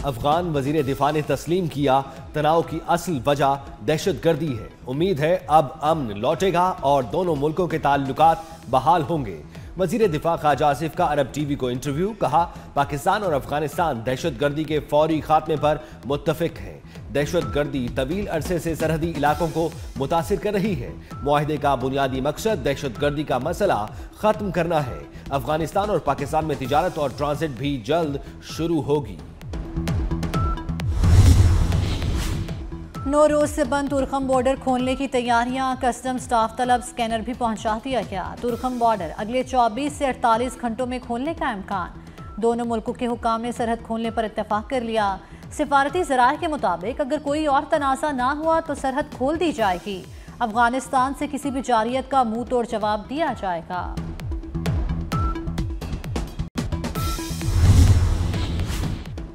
अफगान वजीर दिफा ने तस्लीम किया, तनाव की असल वजह दहशतगर्दी है। उम्मीद है अब अमन लौटेगा और दोनों मुल्कों के ताल्लुकात बहाल होंगे। वजीर दिफा ख्वाजा आसिफ का अरब टीवी को इंटरव्यू। कहा, पाकिस्तान और अफगानिस्तान दहशतगर्दी के फौरी खात्मे पर मुत्तफिक हैं। दहशतगर्दी तवील अरसे से सरहदी इलाकों को मुतासिर कर रही है। मुआहदे का बुनियादी मकसद दहशतगर्दी का मसला खत्म करना है। अफगानिस्तान और पाकिस्तान में तिजारत और ट्रांजिट भी जल्द शुरू होगी। नौरोज से बंद तुर्खम बॉर्डर खोलने की तैयारियां, कस्टम स्टाफ तलब स्कैनर भी पहुंचा दिया गया। तुर्खम बॉर्डर अगले 24 से 48 घंटों में खोलने का इम्कान। दोनों मुल्कों के हुकाम ने सरहद खोलने पर इत्तेफाक कर लिया। सिफारती ज़राए के मुताबिक अगर कोई और तनाज़ा ना हुआ तो सरहद खोल दी जाएगी। अफगानिस्तान से किसी भी जारियत का मुंह तोड़ जवाब दिया जाएगा।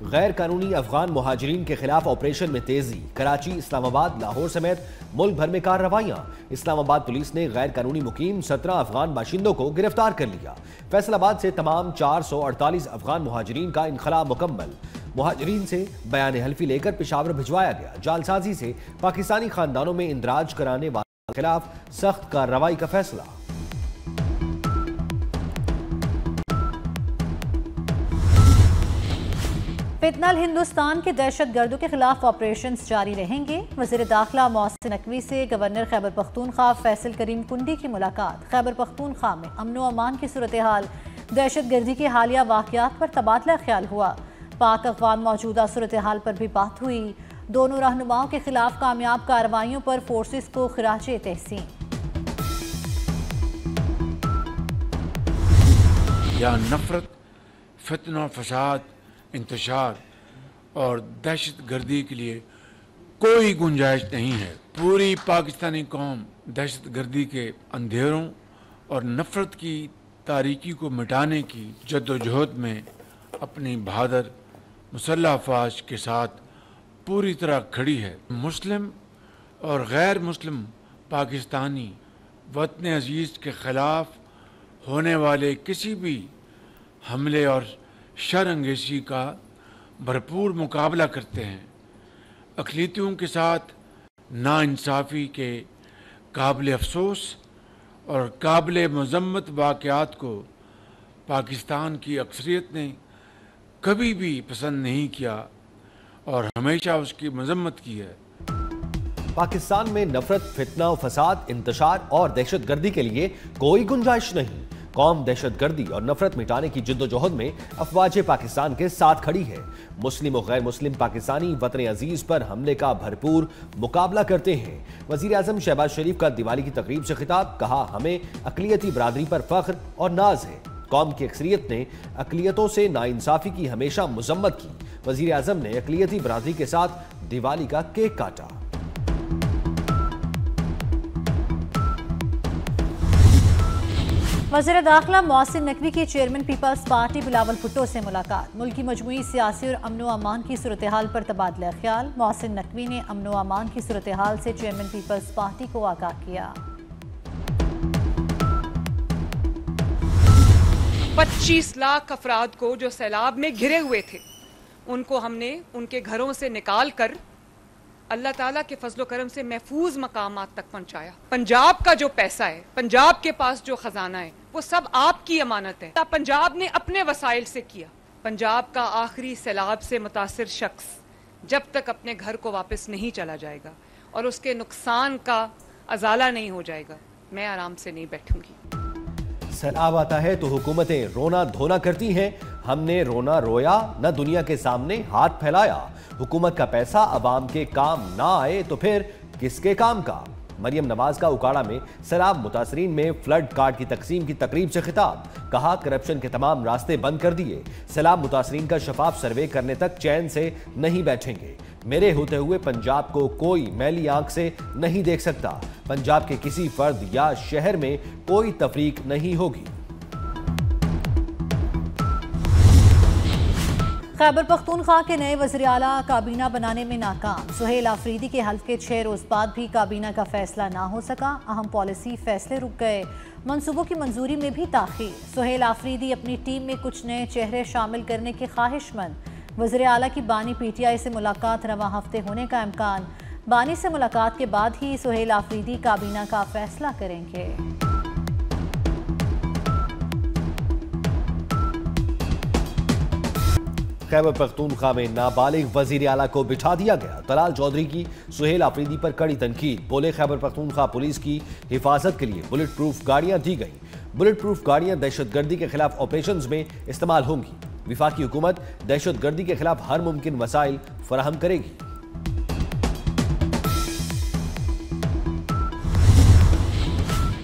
गैर कानूनी अफगान मुहाजिरीन के खिलाफ ऑपरेशन में तेजी। कराची, इस्लामाबाद, लाहौर समेत मुल्क भर में कार्रवाइयां। इस्लामाबाद पुलिस ने गैर कानूनी मुकीम 17 अफगान बाशिंदों को गिरफ्तार कर लिया। फैसलाबाद से तमाम 448 अफगान मुहाजिरीन का इनखला मुकम्मल। मुहाजिरीन से बयान हल्फी लेकर पेशावर भिजवाया गया। जालसाजी से पाकिस्तानी खानदानों में इंदराज कराने वालों के खिलाफ सख्त कार्रवाई का फैसला। फितनल हिंदुस्तान के दहशत गर्दों के खिलाफ ऑपरेशन जारी रहेंगे। वज़ीर दाखिला मोहसिन नकवी से गवर्नर खैबर पख्तूनख्वा फैसल करीम कुंडी की मुलाकात। खैबर पख्तूनख्वा में अमन व अमान की सूरत हाल, दहशत गर्दी के हालिया वाक़यात पर तबादला ख्याल हुआ। पाक अफगान मौजूदा सूरत हाल पर भी बात हुई। दोनों रहनुमाओं के खिलाफ कामयाब कार्रवाइयों पर फोर्सेस को खिराजे तहसीन। या नफरत, फितना, फसाद, इंतशार और दहशत गर्दी के लिए कोई गुंजाइश नहीं है। पूरी पाकिस्तानी कौम दहशत गर्दी के अंधेरों और नफरत की तारीकी को मिटाने की जद्दोजहद में अपनी बहादुर मुसल्लह अफवाज के साथ पूरी तरह खड़ी है। मुस्लिम और गैर मुस्लिम पाकिस्तानी वतन अजीज़ के ख़िलाफ़ होने वाले किसी भी हमले और शर अंगेज़ी का भरपूर मुकाबला करते हैं। अक़लियतों के साथ नाइंसाफ़ी के काबिल अफसोस और काबिल मज़म्मत वाक़यात को पाकिस्तान की अक्सरियत ने कभी भी पसंद नहीं किया और हमेशा उसकी मज़म्मत की है। पाकिस्तान में नफरत, फितना, फसाद, इंतशार और दहशतगर्दी के लिए कोई गुंजाइश नहीं। कौम दहशतगर्दी और नफरत मिटाने की जिद्दोजहद में अफवाज पाकिस्तान के साथ खड़ी है। मुस्लिम और गैर मुस्लिम पाकिस्तानी वतन अजीज पर हमले का भरपूर मुकाबला करते हैं। वजीर आजम शहबाज शरीफ का दिवाली की तकरीब से खिताब। कहा, हमें अक़लियती बरादरी पर फख्र और नाज है। कौम की अक्सरियत ने अक़लियतों से नाइंसाफ़ी की हमेशा मज़म्मत की। वजीर आजम ने अक़लियती बरादरी के साथ दिवाली का केक काटा। वज़ीर दाखिला मोहसिन नकवी की चेयरमैन पीपल्स पार्टी बिलावल भुट्टो से मुलाकात। मुल्की मजमूई सियासी और अमन व अमान की सूरत हाल पर तबादला ख्याल। मोहसिन नकवी ने अमन व अमान की सूरत हाल से चेयरमैन पीपल्स पार्टी को आगाह किया। 25 लाख अफराद को जो सैलाब में घिरे हुए थे, उनको हमने उनके घरों से निकाल कर अल्लाह ताला के फजलो करम से महफूज मकामात तक पहुंचाया। पंजाब का जो पैसा है, पंजाब के पास जो खजाना है, वो सब आपकी अमानत है। पंजाब ने अपने वसाइल से किया। पंजाब का आखिरी सैलाब से मुतासिर शख्स जब तक अपने घर को वापस नहीं चला जाएगा और उसके नुकसान का अजाला नहीं हो जाएगा, मैं आराम से नहीं बैठूंगी। सैलाब आता है तो हुकूमतें रोना धोना करती हैं। हमने रोना रोया, न दुनिया के सामने हाथ फैलाया। हुकूमत का पैसा अवाम के काम ना आए तो फिर किसके काम का। मरियम नवाज का उकाड़ा में सैलाब मुतासरीन में फ्लड कार्ड की तकसीम की तकरीब से खिताब। कहा, करप्शन के तमाम रास्ते बंद कर दिए। सैलाब मुतासरीन का शफाफ सर्वे करने तक चैन से नहीं बैठेंगे। मेरे होते हुए पंजाब को कोई मैली आंख से नहीं देख सकता। पंजाब के किसी फर्द या शहर में कोई तफरीक नहीं होगी। खैबर पख्तूनख्वा के नए वज़ीर आला काबीना बनाने में नाकाम। सुहेल आफरीदी के हल्फ के 6 रोज बाद भी काबीना का फैसला ना हो सका। अहम पॉलिसी फैसले रुक गए। मंसूबों की मंजूरी में भी ताखीर। सुहेल आफरीदी अपनी टीम में कुछ नए चेहरे शामिल करने के ख्वाहिशमंद। वज़ीर आला की बानी PTI से मुलाकात रवां हफ्ते होने का इम्कान। बानी से मुलाकात के बाद ही सुहेल आफरीदी काबीना का फैसला करेंगे। खैबर पख्तूनख्वा में नाबालिग वजीर आला को बिठा दिया गया। तलाल चौधरी की सुहेल आफरीदी पर कड़ी तनकीद। बोले खैबर पख्तूनख्वा पुलिस की हिफाजत के लिए बुलेट प्रूफ गाड़ियां दी गई। बुलेट प्रूफ गाड़ियां दहशतगर्दी के खिलाफ ऑपरेशंस में इस्तेमाल होंगी। विफाकी हुकूमत दहशतगर्दी के खिलाफ हर मुमकिन वसाइल फराहम करेगी।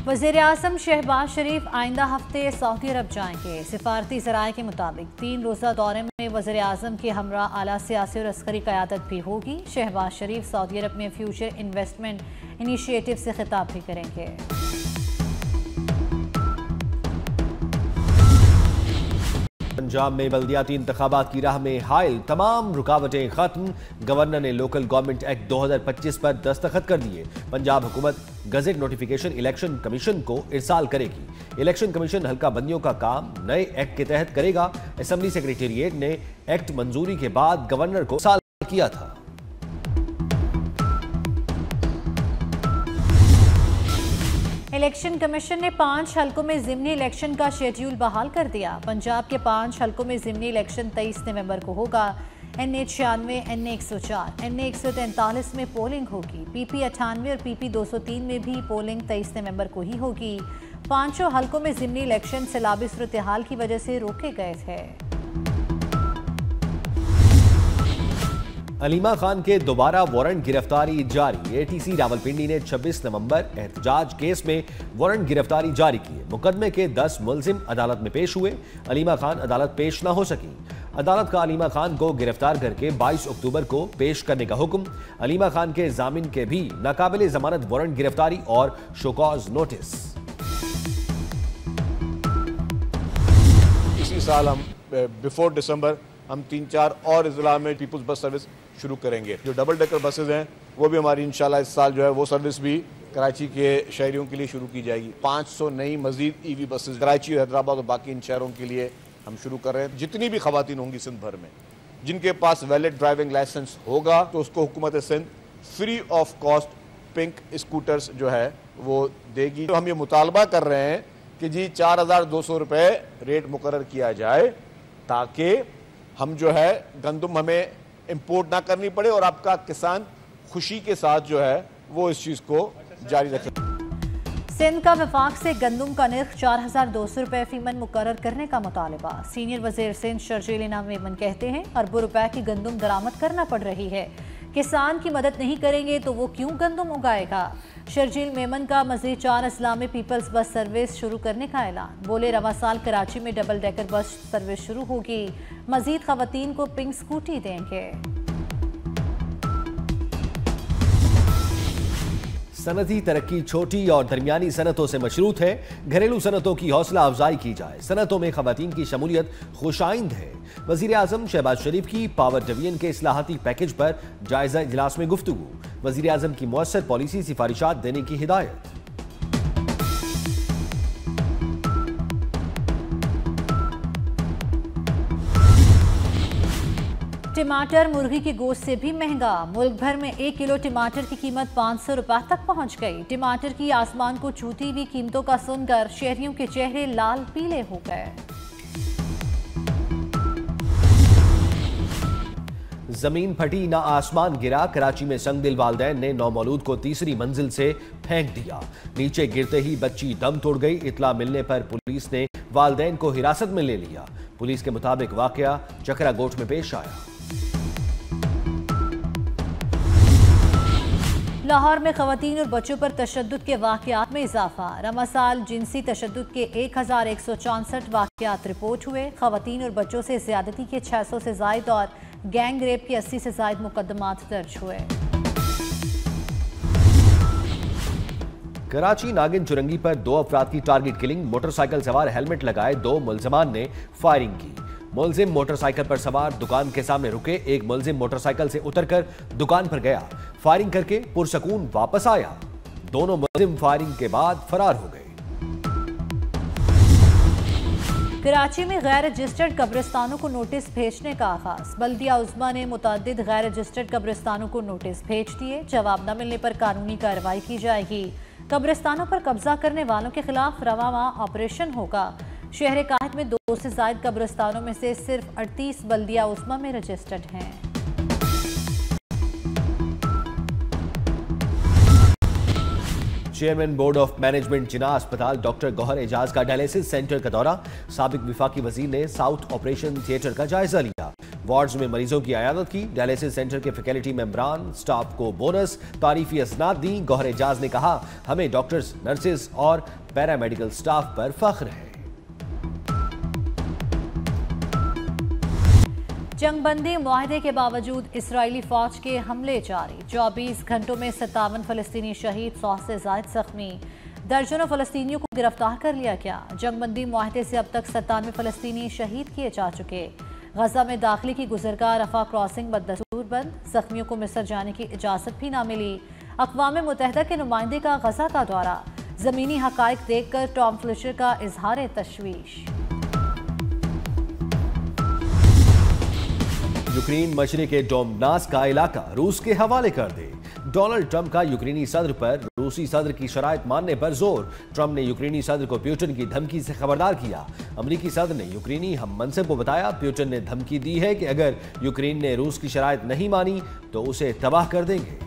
वज़ीर आज़म शहबाज शरीफ आइंदा हफ्ते सऊदी अरब जाएंगे। सिफारती ज़राए के मुताबिक 3 रोज़ा दौरे में वज़ीर आज़म के हमरा आला सियासी और अस्करी क़यादत भी होगी। शहबाज शरीफ सऊदी अरब में फ्यूचर इन्वेस्टमेंट इनिशिएटिव से खिताब भी करेंगे। पंजाब में बल्दियाती इंतखाबात की राह में हाइल, तमाम रुकावटें खत्म। गवर्नर ने लोकल गवर्नमेंट एक्ट 2025 पर दस्तखत कर दिए। पंजाब हुकूमत गजेट नोटिफिकेशन इलेक्शन कमीशन को इरसाल करेगी। इलेक्शन कमीशन हल्का बंदियों का काम नए एक्ट के तहत करेगा। असेंबली सेक्रेटेरिएट ने एक्ट मंजूरी के बाद गवर्नर को इरसाल किया था। इलेक्शन कमीशन ने 5 हलकों में ज़िमनी इलेक्शन का शेड्यूल बहाल कर दिया। पंजाब के 5 हलकों में ज़िमनी इलेक्शन 23 नवंबर को होगा। NA 96, NA 104, NA 143 में पोलिंग होगी। PP 98 और PP 203 में भी पोलिंग 23 नवंबर को ही होगी। 5 हलकों में ज़िमनी इलेक्शन सैलाबी सूरत-ए-हाल की वजह से रोके गए थे। अलीमा खान के दोबारा वारंट गिरफ्तारी जारी। ATC रावलपिंडी ने 26 नवंबर एहतजाज केस में वारंट गिरफ्तारी जारी की। मुकदमे के 10 मुलजिम अदालत में पेश हुए। अलीमा खान अदालत पेश न हो सकी। अदालत का अलीमा खान को गिरफ्तार करके 22 अक्टूबर को पेश करने का हुक्म। अलीमा खान के जामिन के भी नाकाबिले जमानत वारंट गिरफ्तारी और शोकॉज नोटिस। इसी साल हम बिफोर दिसंबर हम 3-4 और इजला में पीपुल्स बस सर्विस शुरू करेंगे। जो डबल डेकर बसेज हैं वो भी हमारी इंशाल्लाह इस साल जो है वो सर्विस भी कराची के शहरियों के लिए शुरू की जाएगी। 500 नई मजीद EV बसेज कराची, हैदराबाद और बाकी इन शहरों के लिए हम शुरू कर रहे हैं। जितनी भी खवातीन होंगी सिंध भर में जिनके पास वैलिड ड्राइविंग लाइसेंस होगा तो उसको हुकूमत Sindh free of cost pink scooters जो है वो देगी। तो हम ये मुतालबा कर रहे हैं कि जी 4200 रुपये रेट मुकर्रर किया जाए ताकि हम जो है गंदम हमें इंपोर्ट ना करनी पड़े और आपका किसान खुशी के साथ जो है वो इस चीज़ को जारी रखे। सिंध का वफाक से गंदम का निर्ख 4200 रुपये फीमन मुकर्रर करने का मुतालबा। सीनियर वजीर सिंध शर्जील इनाम मेमन कहते हैं अरबों रुपए की गंदम दरामद करना पड़ रही है। किसान की मदद नहीं करेंगे तो वो क्यों गंदम उगाएगा। शर्जील मेमन का मज़ीद 4 अजला में पीपल्स बस सर्विस शुरू करने का ऐलान। बोले रवा साल कराची में डबल डेकर बस सर्विस शुरू होगी। मज़ीद खवातीन को पिंक स्कूटी देंगे। सनती तरक्की छोटी और दरमियानी सनतों से मशरूत है। घरेलू सनतों की हौसला अफजाई की जाए। सनतों में खवातीन की शमूलियत खुशाइंद है। वज़ीर आज़म शहबाज शरीफ की पावर डिवीजन के इस्लाहाती पैकेज पर जायजा इजलास में गुफ्तगू। वज़ीर आज़म की मुअस्सर पॉलिसी सिफारिशात देने की हिदायत। टमाटर मुर्गी की गोश्त से भी महंगा। मुल्क भर में 1 किलो टमाटर की कीमत 500 रुपए तक पहुंच गई। टमाटर की आसमान को छूती हुई कीमतों का सुनकर शहरियों के चेहरे लाल पीले हो गए। जमीन फटी ना आसमान गिरा। कराची में संगदिल वालदैन ने नौमौलूद को तीसरी मंजिल से फेंक दिया। नीचे गिरते ही बच्ची दम तोड़ गई। इतला मिलने पर पुलिस ने वालदैन को हिरासत में ले लिया। पुलिस के मुताबिक वाकया चकरा गोठ में पेश आया। लाहौर में खवातीन और बच्चों पर तशद्दुद के वाकयात में इजाफा। रवा साल जिनसी तशद्दुद के 1164 वाकयात रिपोर्ट हुए। खवातीन और बच्चों से ज्यादती के 600 से जायद और गैंग रेप के 80 से जायद मुकदमात दर्ज हुए। कराची नागिन चुरंगी पर 2 अफराद की टारगेट किलिंग। मोटरसाइकिल सवार हेलमेट लगाए 2 मुलजमान ने फायरिंग की। मुलजिम मोटरसाइकिल पर सवार दुकान के सामने रुके। एक मुलजिम मोटरसाइकिल से उतरकर दुकान पर गया। फायरिंग करके पुरसकून वापस आया। दोनों मुलजिम फायरिंग के बाद फरार हो गए। कराची में गैर रजिस्टर्ड कब्रिस्तानों को नोटिस भेजने का आगाज। बल्दिया उज़्मा ने मुतअद्दिद गैर रजिस्टर्ड कब्रिस्तानों को नोटिस भेज दिए। जवाब न मिलने पर कानूनी कार्रवाई की जाएगी। कब्रिस्तानों पर कब्जा करने वालों के खिलाफ रवा माह ऑपरेशन होगा। शहर काहिद में 2 से ज़ायद कब्रिस्तानों में से सिर्फ 38 बल्दिया उज़्मा में रजिस्टर्ड हैं। चेयरमैन बोर्ड ऑफ मैनेजमेंट जिन्ना अस्पताल डॉक्टर गौहर एजाज का डायलिसिस सेंटर का दौरा। साबिक विफाकी वजीर ने साउथ ऑपरेशन थिएटर का जायजा लिया। वार्ड्स में मरीजों की अयादत की। डायलिसिस सेंटर के फैकल्टी मेंबरान स्टाफ को बोनस तारीफी असनाद दी। गौहर एजाज ने कहा, हमें डॉक्टर्स, नर्सेज और पैरामेडिकल स्टाफ पर फख्र है। जंगबंदी मुआहदे के बावजूद इसराइली फौज के हमले जारी। 24 घंटों में 57 फलस्तीनी शहीद, 100 से ज़ायद जख्मी। दर्जनों फलस्तीनियों को गिरफ्तार कर लिया गया। जंगबंदी मुआहदे से अब तक 97 फलस्तीनी शहीद किए जा चुके। गजा में दाखिले की गुजरगाह रफा क्रॉसिंग बदस्तूर बंद। जख्मियों को मिस्र जाने की इजाज़त भी ना मिली। अक़वाम मुत्तहिदा के नुमाइंदे का गजा का दौरा। ज़मीनी हक़ाइक़ देखकर टॉम फ्लिचर का इजहार तशवीश। यूक्रेन मशरिक़ के डोंबास का इलाका रूस के हवाले कर दे। डोनाल्ड ट्रंप का यूक्रेनी सदर पर रूसी सदर की शराइत मानने पर जोर। ट्रंप ने यूक्रेनी सदर को प्यूटन की धमकी से खबरदार किया। अमरीकी सदर ने यूक्रेनी हम मनसब को बताया, प्यूटन ने धमकी दी है कि अगर यूक्रेन ने रूस की शराइत नहीं मानी तो उसे तबाह कर देंगे।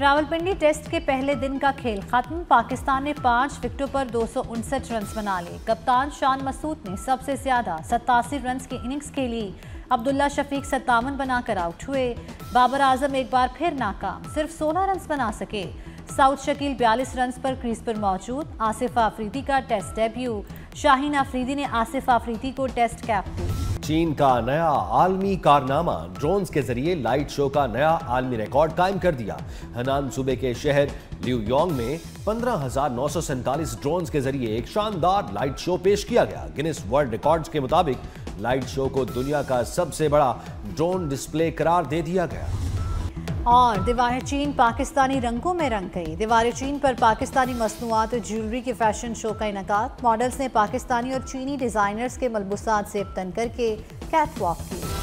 रावलपिंडी टेस्ट के पहले दिन का खेल खत्म। पाकिस्तान ने 5 विकेटों पर 259 रन बना लिए। कप्तान शान मसूद ने सबसे ज्यादा 87 रन की इनिंग्स खेली। अब्दुल्ला शफीक 57 बनाकर आउट हुए। बाबर आजम एक बार फिर नाकाम, सिर्फ 16 रन बना सके। साउथ शकील 42 रन पर क्रीज पर मौजूद। आसिफ आफरीदी का टेस्ट डेब्यू। शाहीन अफरीदी ने आसिफ आफरीदी को टेस्ट कैप दी। चीन का नया आलमी कारनामा, ड्रोन्स के जरिए लाइट शो का नया आलमी रिकॉर्ड कायम कर दिया। हनान सूबे के शहर ल्यूयोंग में 15,947 ड्रोन्स के जरिए एक शानदार लाइट शो पेश किया गया। गिनीज वर्ल्ड रिकॉर्ड्स के मुताबिक लाइट शो को दुनिया का सबसे बड़ा ड्रोन डिस्प्ले करार दे दिया गया। और दीवार चीन पाकिस्तानी रंगों में रंग गई। दीवार चीन पर पाकिस्तानी मसनूआत और ज्वेलरी के फैशन शो का इनेकाद। मॉडल्स ने पाकिस्तानी और चीनी डिजाइनर्स के मलबूसात से तन करके कैटवॉक की।